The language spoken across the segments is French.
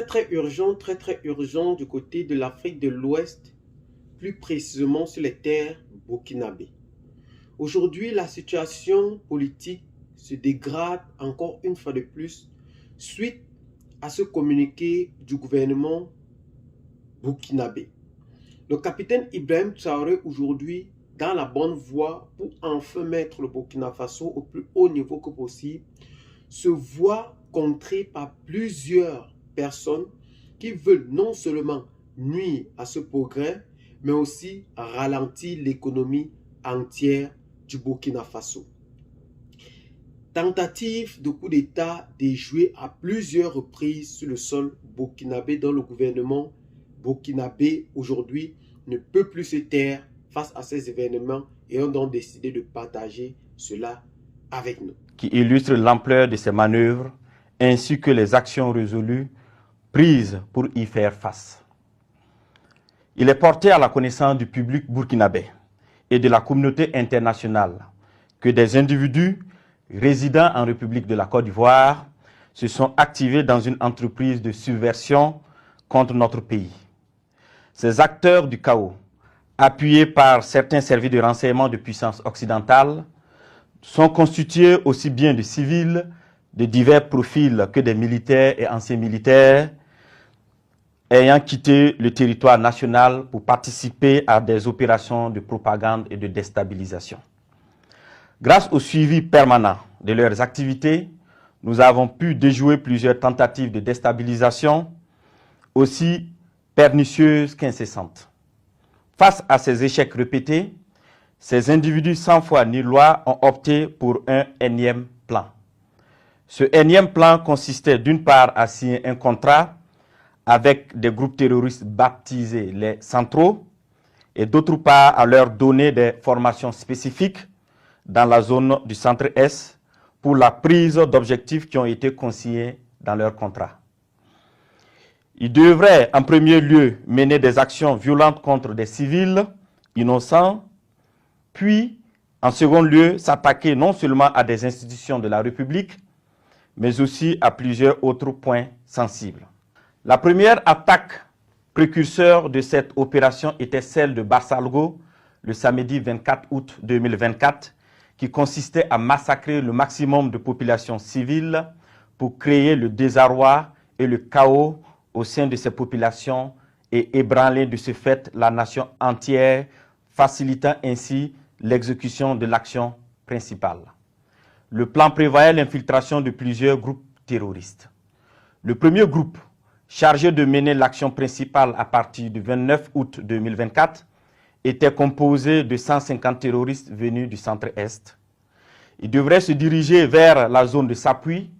très urgent du côté de l'Afrique de l'Ouest, plus précisément sur les terres burkinabées. Aujourd'hui, la situation politique se dégrade encore une fois de plus suite à ce communiqué du gouvernement burkinabé. Le capitaine Ibrahim Traoré aujourd'hui dans la bonne voie pour enfin mettre le Burkina Faso au plus haut niveau que possible, se voit contré par plusieurs personnes qui veulent non seulement nuire à ce progrès, mais aussi ralentir l'économie entière du Burkina Faso. Tentative de coup d'État déjouée à plusieurs reprises sur le sol burkinabé, dont le gouvernement burkinabé aujourd'hui ne peut plus se taire face à ces événements et ont donc décidé de partager cela avec nous. Qui illustre l'ampleur de ces manœuvres ainsi que les actions résolues prises pour y faire face. Il est porté à la connaissance du public burkinabé et de la communauté internationale que des individus résidant en République de la Côte d'Ivoire se sont activés dans une entreprise de subversion contre notre pays. Ces acteurs du chaos, appuyés par certains services de renseignement de puissance occidentale, sont constitués aussi bien de civils de divers profils que des militaires et anciens militaires ayant quitté le territoire national pour participer à des opérations de propagande et de déstabilisation. Grâce au suivi permanent de leurs activités, nous avons pu déjouer plusieurs tentatives de déstabilisation, aussi pernicieuses qu'incessantes. Face à ces échecs répétés, ces individus sans foi ni loi ont opté pour un énième plan. Ce énième plan consistait d'une part à signer un contrat avec des groupes terroristes baptisés les centraux et d'autre part à leur donner des formations spécifiques dans la zone du centre-est pour la prise d'objectifs qui ont été consignés dans leur contrat. Ils devraient en premier lieu mener des actions violentes contre des civils innocents, puis en second lieu s'attaquer non seulement à des institutions de la République, mais aussi à plusieurs autres points sensibles. La première attaque précurseur de cette opération était celle de Barsalgo le samedi 24 août 2024, qui consistait à massacrer le maximum de populations civiles pour créer le désarroi et le chaos au sein de ces populations et ébranler de ce fait la nation entière, facilitant ainsi l'exécution de l'action principale. Le plan prévoyait l'infiltration de plusieurs groupes terroristes. Le premier groupe, chargé de mener l'action principale à partir du 29 août 2024, était composé de 150 terroristes venus du centre-est. Ils devraient se diriger vers la zone de Sapui,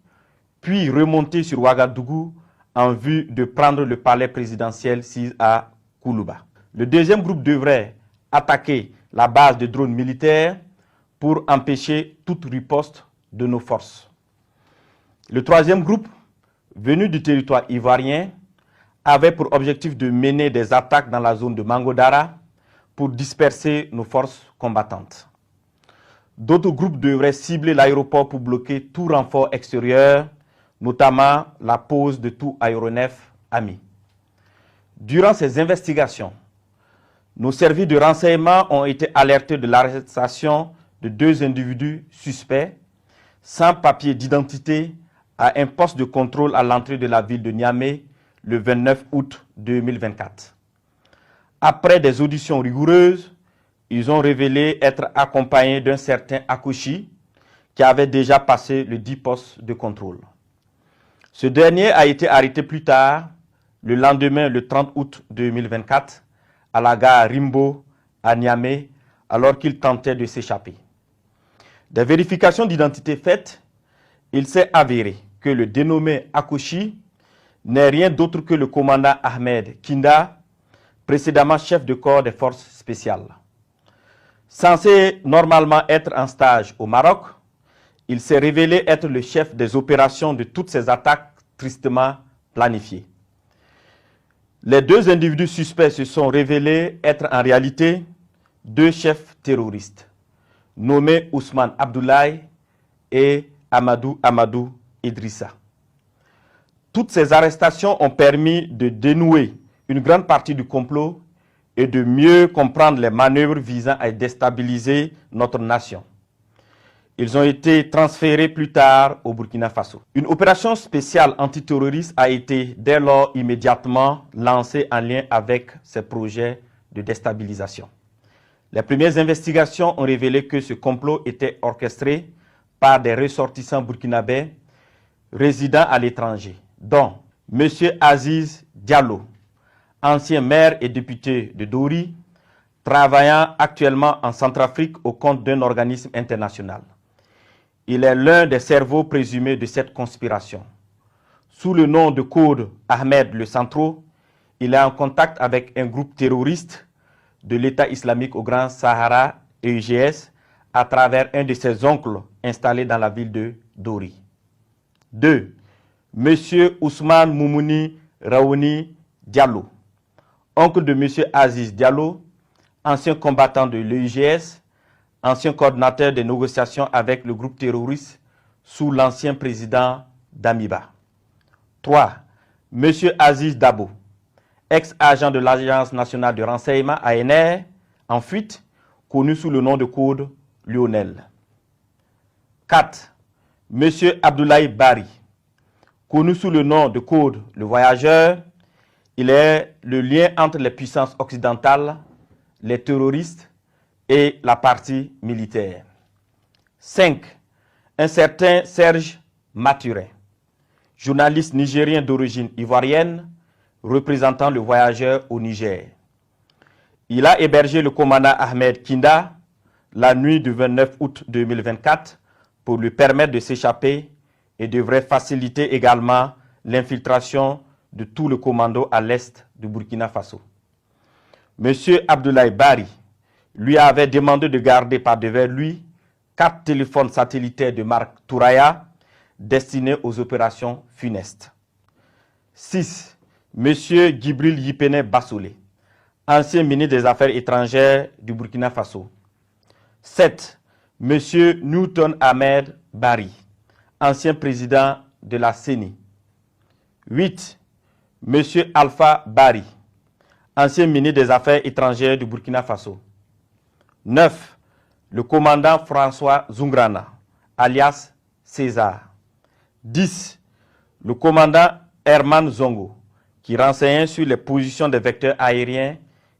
puis remonter sur Ouagadougou en vue de prendre le palais présidentiel à Koulouba. Le deuxième groupe devrait attaquer la base de drones militaires pour empêcher toute riposte de nos forces. Le troisième groupe, venu du territoire ivoirien, avait pour objectif de mener des attaques dans la zone de Mangodara pour disperser nos forces combattantes. D'autres groupes devraient cibler l'aéroport pour bloquer tout renfort extérieur, notamment la pose de tout aéronef ami. Durant ces investigations, nos services de renseignement ont été alertés de l'arrestation de 2 individus suspects sans papier d'identité à un poste de contrôle à l'entrée de la ville de Niamey le 29 août 2024. Après des auditions rigoureuses, ils ont révélé être accompagnés d'un certain Akouchi qui avait déjà passé le 10 postes de contrôle. Ce dernier a été arrêté plus tard, le lendemain, le 30 août 2024, à la gare Rimbo, à Niamey, alors qu'il tentait de s'échapper. Des vérifications d'identité faites, il s'est avéré que le dénommé Akouchi n'est rien d'autre que le commandant Ahmed Kinda, précédemment chef de corps des forces spéciales. Censé normalement être en stage au Maroc, il s'est révélé être le chef des opérations de toutes ces attaques tristement planifiées. Les 2 individus suspects se sont révélés être en réalité 2 chefs terroristes, nommés Ousmane Abdoulaye et Amadou Idrissa. Toutes ces arrestations ont permis de dénouer une grande partie du complot et de mieux comprendre les manœuvres visant à déstabiliser notre nation. Ils ont été transférés plus tard au Burkina Faso. Une opération spéciale antiterroriste a été dès lors immédiatement lancée en lien avec ces projets de déstabilisation. Les premières investigations ont révélé que ce complot était orchestré par des ressortissants burkinabés résidant à l'étranger, dont M. Aziz Diallo, ancien maire et député de Dori, travaillant actuellement en Centrafrique au compte d'un organisme international. Il est l'un des cerveaux présumés de cette conspiration. Sous le nom de code Ahmed le Centro, il est en contact avec un groupe terroriste de l'État islamique au Grand Sahara, EIGS, à travers un de ses oncles installé dans la ville de Dori. 2. M. Ousmane Moumouni Raouni Diallo, oncle de M. Aziz Diallo, ancien combattant de l'EIGS, ancien coordinateur des négociations avec le groupe terroriste sous l'ancien président Damiba. 3. M. Aziz Dabo, ex-agent de l'Agence nationale de renseignement ANR, en fuite, connu sous le nom de code Lionel. 4. M. Abdoulaye Bari, connu sous le nom de code Le Voyageur. Il est le lien entre les puissances occidentales, les terroristes et la partie militaire. 5. Un certain Serge Maturin, journaliste nigérien d'origine ivoirienne, représentant Le Voyageur au Niger. Il a hébergé le commandant Ahmed Kinda la nuit du 29 août 2024 pour lui permettre de s'échapper et devrait faciliter également l'infiltration de tout le commando à l'est du Burkina Faso. M. Abdoulaye Bari lui avait demandé de garder par devers lui 4 téléphones satellitaires de marque Touraya destinés aux opérations funestes. 6. M. Djibril Yipene Bassolé, ancien ministre des Affaires étrangères du Burkina Faso. 7. M. Newton Ahmed Bari, ancien président de la CENI. 8. M. Alpha Bari, ancien ministre des Affaires étrangères du Burkina Faso. 9. Le commandant François Zungrana, alias César. 10. Le commandant Herman Zongo, qui renseignait sur les positions des vecteurs aériens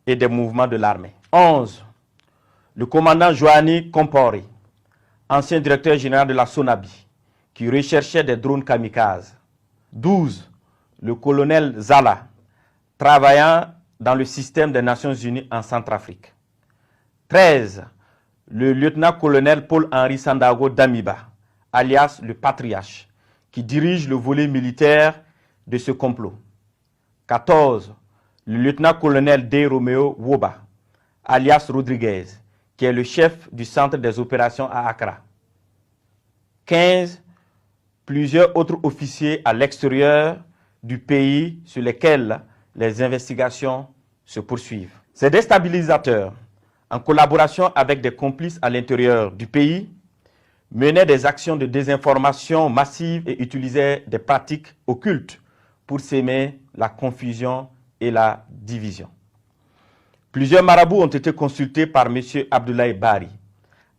et des mouvements de l'armée. 11. Le commandant Joanny Kompori, ancien directeur général de la Sonabi, qui recherchait des drones kamikazes. 12. Le colonel Zala, travaillant dans le système des Nations Unies en Centrafrique. 13. Le lieutenant-colonel Paul-Henri Sandaogo Damiba, alias le Patriarche, qui dirige le volet militaire de ce complot. 14. Le lieutenant-colonel D. Romeo Woba, alias Rodriguez, qui est le chef du centre des opérations à Accra. 15. Plusieurs autres officiers à l'extérieur du pays sur lesquels les investigations se poursuivent. Ces déstabilisateurs, en collaboration avec des complices à l'intérieur du pays, menaient des actions de désinformation massive et utilisaient des pratiques occultes pour s'aimer la confusion et la division. Plusieurs marabouts ont été consultés par M. Abdoulaye Bari,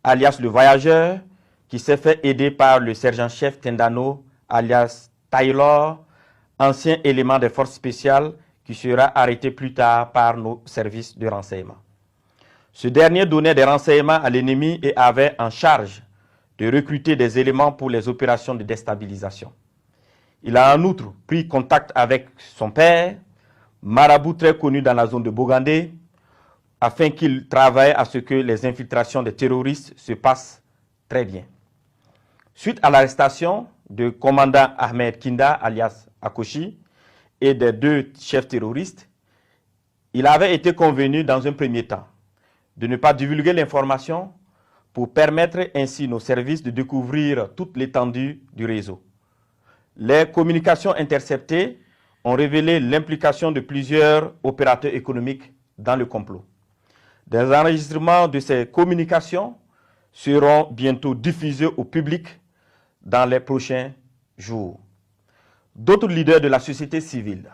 alias le Voyageur, qui s'est fait aider par le sergent-chef Tendano, alias Taylor, ancien élément des forces spéciales qui sera arrêté plus tard par nos services de renseignement. Ce dernier donnait des renseignements à l'ennemi et avait en charge de recruter des éléments pour les opérations de déstabilisation. Il a en outre pris contact avec son père, marabout très connu dans la zone de Bogandé, afin qu'il travaille à ce que les infiltrations des terroristes se passent très bien. Suite à l'arrestation du commandant Ahmed Kinda, alias Akoshi, et des 2 chefs terroristes, il avait été convenu dans un premier temps de ne pas divulguer l'information pour permettre ainsi nos services de découvrir toute l'étendue du réseau. Les communications interceptées ont révélé l'implication de plusieurs opérateurs économiques dans le complot. Des enregistrements de ces communications seront bientôt diffusés au public dans les prochains jours. D'autres leaders de la société civile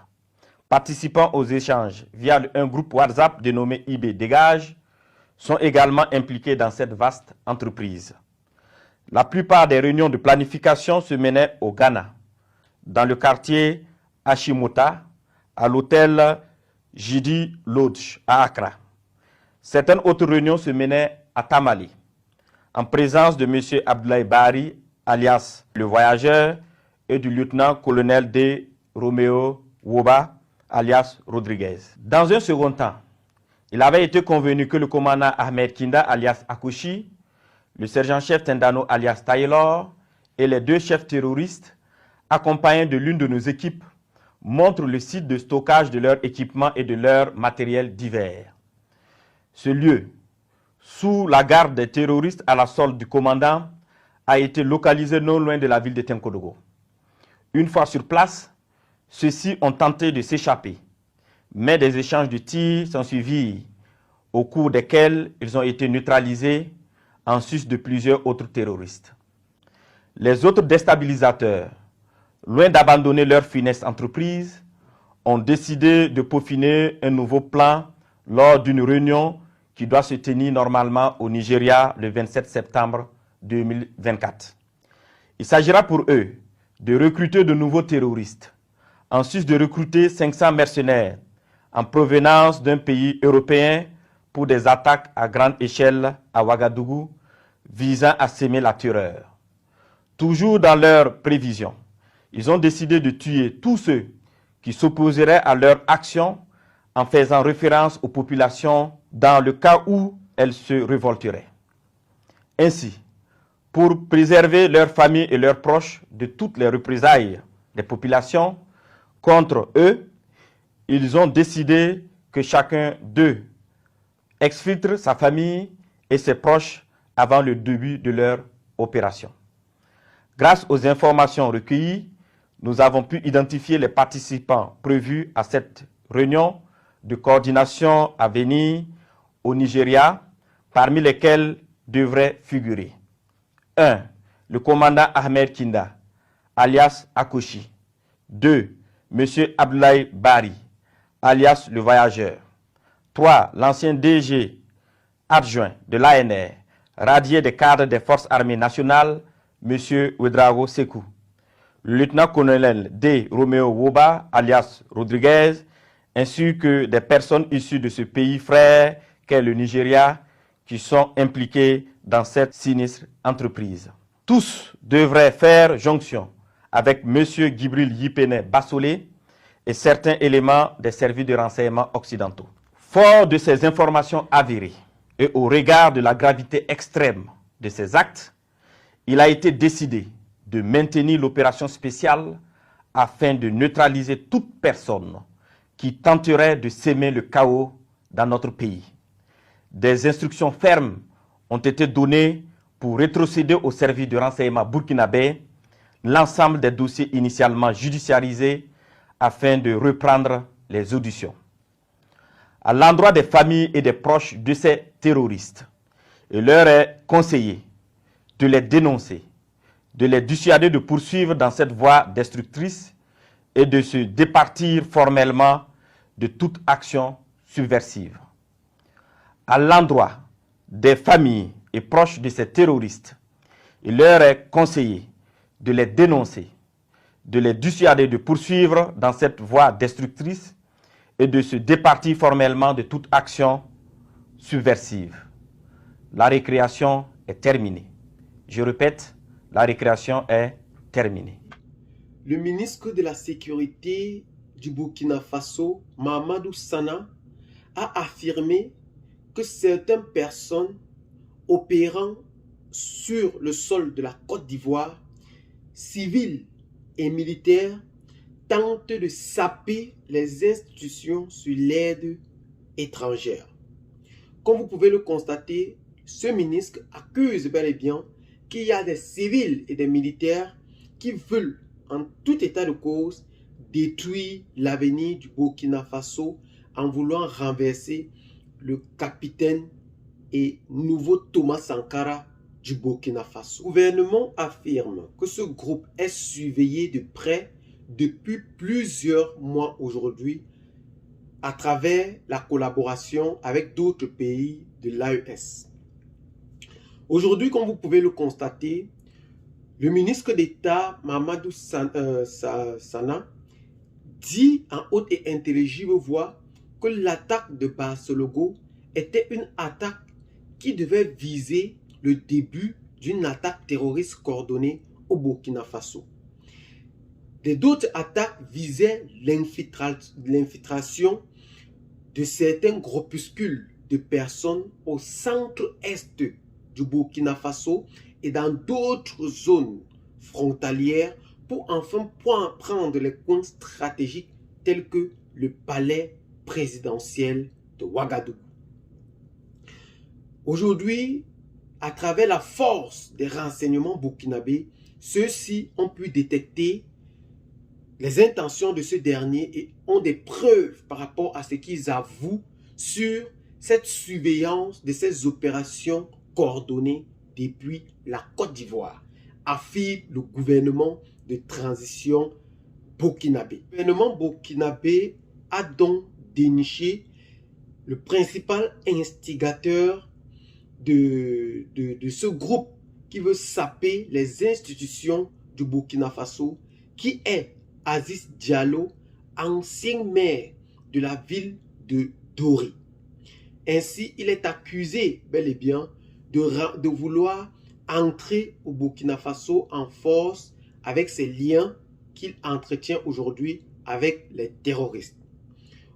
participant aux échanges via un groupe WhatsApp dénommé IB Dégage sont également impliqués dans cette vaste entreprise. La plupart des réunions de planification se menaient au Ghana, dans le quartier Hashimota, à l'hôtel Jidi Lodge à Accra. Certaines autres réunions se menaient à Tamale, en présence de M. Abdoulaye Bari, alias le voyageur, et du lieutenant-colonel D. Romeo Woba, alias Rodriguez. Dans un second temps, il avait été convenu que le commandant Ahmed Kinda, alias Akoshi, le sergent-chef Tendano, alias Taylor, et les deux chefs terroristes, accompagnés de l'une de nos équipes, montrent le site de stockage de leurs équipements et de leurs matériels divers. Ce lieu, sous la garde des terroristes à la solde du commandant, a été localisé non loin de la ville de Tenkodogo. Une fois sur place, ceux-ci ont tenté de s'échapper, mais des échanges de tirs sont suivis, au cours desquels ils ont été neutralisés en sus de plusieurs autres terroristes. Les autres déstabilisateurs, loin d'abandonner leur funeste entreprise, ont décidé de peaufiner un nouveau plan lors d'une réunion qui doit se tenir normalement au Nigeria le 27 septembre 2024. Il s'agira pour eux de recruter de nouveaux terroristes, en sus de recruter 500 mercenaires en provenance d'un pays européen pour des attaques à grande échelle à Ouagadougou visant à semer la terreur. Toujours dans leurs prévisions, ils ont décidé de tuer tous ceux qui s'opposeraient à leur action en faisant référence aux populations dans le cas où elles se révolteraient. Ainsi, pour préserver leurs familles et leurs proches de toutes les représailles des populations contre eux, ils ont décidé que chacun d'eux exfiltre sa famille et ses proches avant le début de leur opération. Grâce aux informations recueillies, nous avons pu identifier les participants prévus à cette réunion de coordination à venir au Nigeria, parmi lesquels devraient figurer 1. Le commandant Ahmed Kinda, alias Akoshi. 2. M. Abdoulaye Bari, alias le voyageur. 3. L'ancien DG adjoint de l'ANR, radié des cadres des forces armées nationales, M. Ouedraogo Sekou. Le lieutenant-colonel D. Romeo Woba, alias Rodriguez, ainsi que des personnes issues de ce pays frère qu'est le Nigeria, qui sont impliquées dans cette sinistre entreprise. Tous devraient faire jonction avec M. Gibril Yipene Bassolé et certains éléments des services de renseignement occidentaux. Fort de ces informations avérées et au regard de la gravité extrême de ces actes, il a été décidé de maintenir l'opération spéciale afin de neutraliser toute personne qui tenterait de semer le chaos dans notre pays. Des instructions fermes ont été données pour rétrocéder au service de renseignement burkinabé l'ensemble des dossiers initialement judiciarisés afin de reprendre les auditions. À l'endroit des familles et des proches de ces terroristes, il leur est conseillé de les dénoncer, de les dissuader de poursuivre dans cette voie destructrice et de se départir formellement de toute action subversive. À l'endroit des familles et proches de ces terroristes, il leur est conseillé de les dénoncer, de les dissuader de poursuivre dans cette voie destructrice et de se départir formellement de toute action subversive. La récréation est terminée. Je répète, la récréation est terminée. Le ministre de la Sécurité du Burkina Faso, Mahamadou Sana, a affirmé que certaines personnes opérant sur le sol de la Côte d'Ivoire, civils et militaires, tentent de saper les institutions sur l'aide étrangère. Comme vous pouvez le constater, ce ministre accuse bel et bien qu'il y a des civils et des militaires qui veulent, en tout état de cause, détruire l'avenir du Burkina Faso en voulant renverser le capitaine et nouveau Thomas Sankara du Burkina Faso. Le gouvernement affirme que ce groupe est surveillé de près depuis plusieurs mois aujourd'hui à travers la collaboration avec d'autres pays de l'AES. Aujourd'hui, comme vous pouvez le constater, le ministre d'État Mamadou Sana dit en haute et intelligible voix que l'attaque de Barcelogo était une attaque qui devait viser le début d'une attaque terroriste coordonnée au Burkina Faso. D'autres attaques visaient l'infiltration de certains groupuscules de personnes au centre-est du Burkina Faso et dans d'autres zones frontalières pour enfin prendre les coins stratégiques tels que le palais présidentiel de Ouagadougou. Aujourd'hui, à travers la force des renseignements burkinabés, ceux-ci ont pu détecter les intentions de ce dernier et ont des preuves par rapport à ce qu'ils avouent sur cette surveillance de ces opérations coordonnées depuis la Côte d'Ivoire, affirme le gouvernement de transition burkinabé. Le gouvernement burkinabé a donc déniché le principal instigateur de ce groupe qui veut saper les institutions du Burkina Faso, qui est Aziz Diallo, ancien maire de la ville de Dori. Ainsi, il est accusé bel et bien de vouloir entrer au Burkina Faso en force avec ses liens qu'il entretient aujourd'hui avec les terroristes.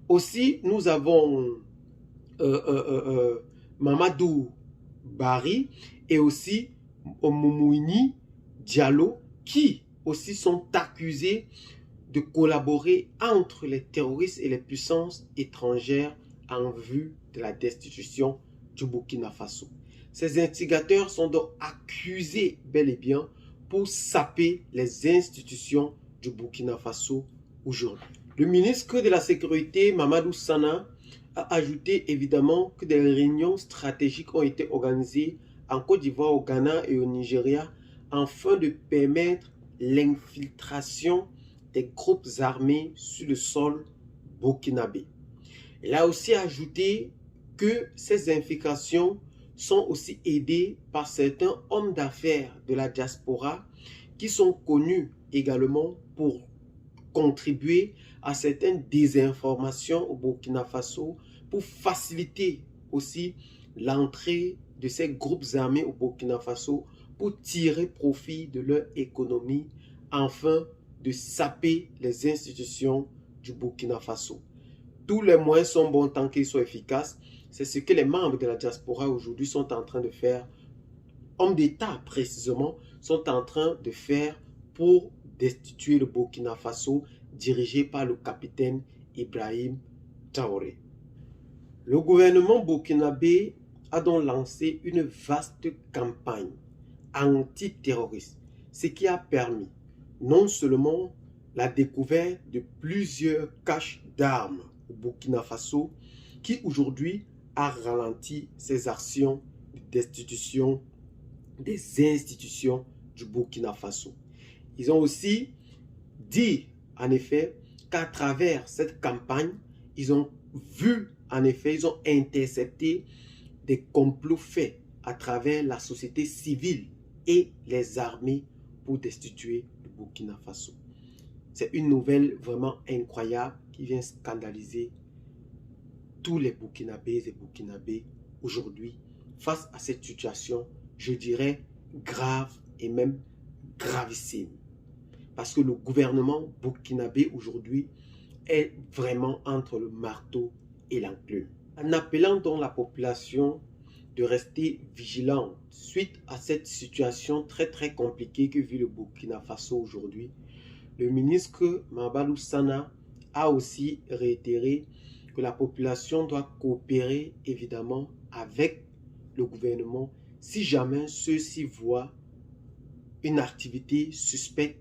Aussi, nous avons Mamadou Bari et aussi Moumouni Diallo qui aussi sont accusés de collaborer entre les terroristes et les puissances étrangères en vue de la destitution du Burkina Faso. Ces instigateurs sont donc accusés bel et bien pour saper les institutions du Burkina Faso aujourd'hui. Le ministre de la Sécurité, Mamadou Sana, a ajouté évidemment que des réunions stratégiques ont été organisées en Côte d'Ivoire, au Ghana et au Nigeria afin de permettre l'infiltration des groupes armés sur le sol burkinabé. Il a aussi ajouté que ces infiltrations sont aussi aidées par certains hommes d'affaires de la diaspora qui sont connus également pour contribuer à certaines désinformations au Burkina Faso pour faciliter aussi l'entrée de ces groupes armés au Burkina Faso pour tirer profit de leur économie afin de saper les institutions du Burkina Faso. Tous les moyens sont bons tant qu'ils soient efficaces. C'est ce que les membres de la diaspora aujourd'hui sont en train de faire. Hommes d'État précisément sont en train de faire pour destituer le Burkina Faso dirigé par le capitaine Ibrahim Traoré. Le gouvernement burkinabé a donc lancé une vaste campagne antiterroriste, ce qui a permis non seulement la découverte de plusieurs caches d'armes au Burkina Faso, qui aujourd'hui a ralenti ses actions de destitution des institutions du Burkina Faso. Ils ont aussi dit en effet qu'à travers cette campagne, ils ont vu en effet, ils ont intercepté des complots faits à travers la société civile et les armées pour destituer le Burkina Faso. C'est une nouvelle vraiment incroyable qui vient scandaliser tous les Burkinabés et Burkinabés aujourd'hui face à cette situation, je dirais, grave et même gravissime. Parce que le gouvernement burkinabé aujourd'hui est vraiment entre le marteau et l'enclume. En appelant donc la population de rester vigilante suite à cette situation très compliquée que vit le Burkina Faso aujourd'hui, le ministre Mamadou Sana a aussi réitéré que la population doit coopérer évidemment avec le gouvernement si jamais ceux-ci voient une activité suspecte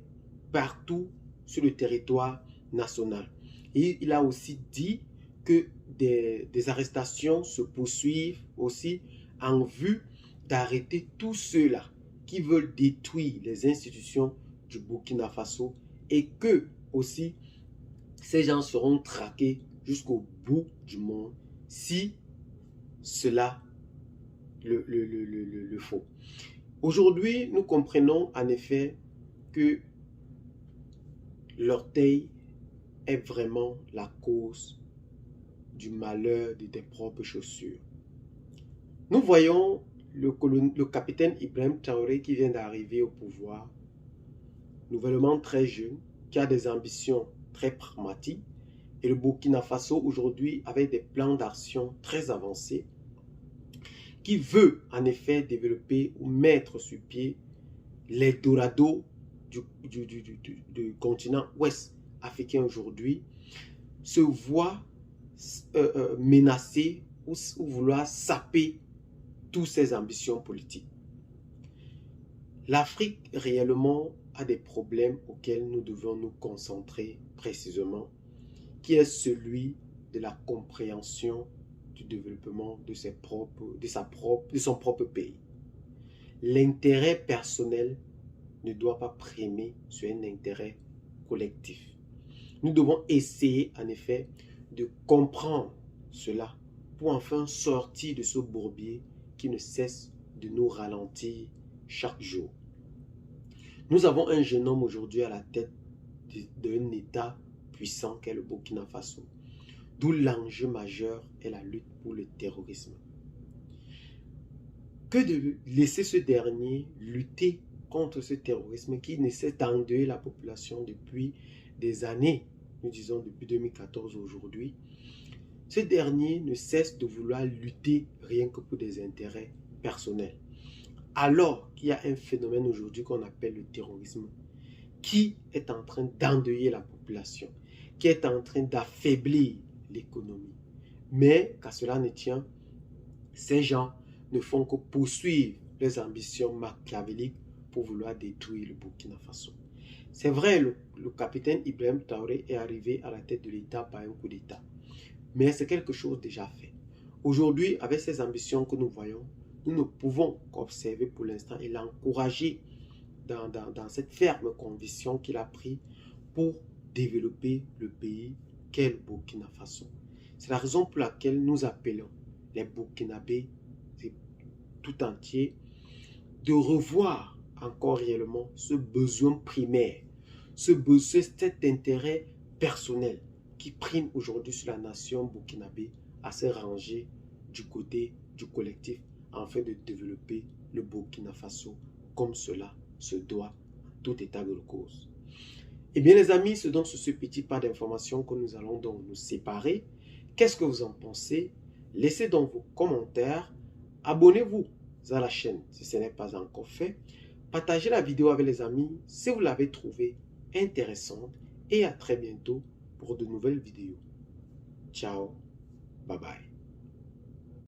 partout sur le territoire national. Et il a aussi dit que des arrestations se poursuivent aussi en vue d'arrêter tous ceux-là qui veulent détruire les institutions du Burkina Faso et que aussi, ces gens seront traqués jusqu'au bout du monde si cela le faut. Aujourd'hui, nous comprenons en effet que l'orteil est vraiment la cause du malheur de tes propres chaussures. Nous voyons le capitaine Ibrahim Traoré qui vient d'arriver au pouvoir, nouvellement très jeune, qui a des ambitions très pragmatiques, et le Burkina Faso aujourd'hui avec des plans d'action très avancés, qui veut en effet développer ou mettre sur pied l'Eldorado du continent ouest africain aujourd'hui, se voit menacé ou vouloir saper toutes ses ambitions politiques. L'Afrique réellement a des problèmes auxquels nous devons nous concentrer précisément, qui est celui de la compréhension du développement de son propre pays. L'intérêt personnel ne doit pas primer sur un intérêt collectif. Nous devons essayer en effet de comprendre cela pour enfin sortir de ce bourbier qui ne cesse de nous ralentir chaque jour. Nous avons un jeune homme aujourd'hui à la tête d'un État puissant qu'est le Burkina Faso, d'où l'enjeu majeur est la lutte pour le terrorisme. Que de laisser ce dernier lutter contre ce terrorisme qui ne cesse d'endeuiller la population depuis des années, nous disons depuis 2014 aujourd'hui. Ce dernier ne cesse de vouloir lutter rien que pour des intérêts personnels. Alors qu'il y a un phénomène aujourd'hui qu'on appelle le terrorisme, qui est en train d'endeuiller la population, qui est en train d'affaiblir l'économie. Mais qu'à cela ne tient, ces gens ne font que poursuivre leurs ambitions machiavéliques pour vouloir détruire le Burkina Faso. C'est vrai, le capitaine Ibrahim Traoré est arrivé à la tête de l'État par un coup d'État. Mais c'est quelque chose déjà fait. Aujourd'hui, avec ces ambitions que nous voyons, nous ne pouvons qu'observer pour l'instant et l'encourager dans cette ferme conviction qu'il a prise pour développer le pays qu'est le Burkina Faso. C'est la raison pour laquelle nous appelons les Burkinabés tout entiers de revoir encore réellement ce besoin primaire, cet intérêt personnel qui prime aujourd'hui sur la nation burkinabé à se ranger du côté du collectif afin de développer le Burkina Faso comme cela se doit en tout état de cause. Eh bien les amis, c'est donc sur ce petit pas d'information que nous allons donc nous séparer. Qu'est-ce que vous en pensez? Laissez donc vos commentaires. Abonnez-vous à la chaîne si ce n'est pas encore fait. Partagez la vidéo avec les amis si vous l'avez trouvée intéressante. Et à très bientôt pour de nouvelles vidéos. Ciao, bye bye.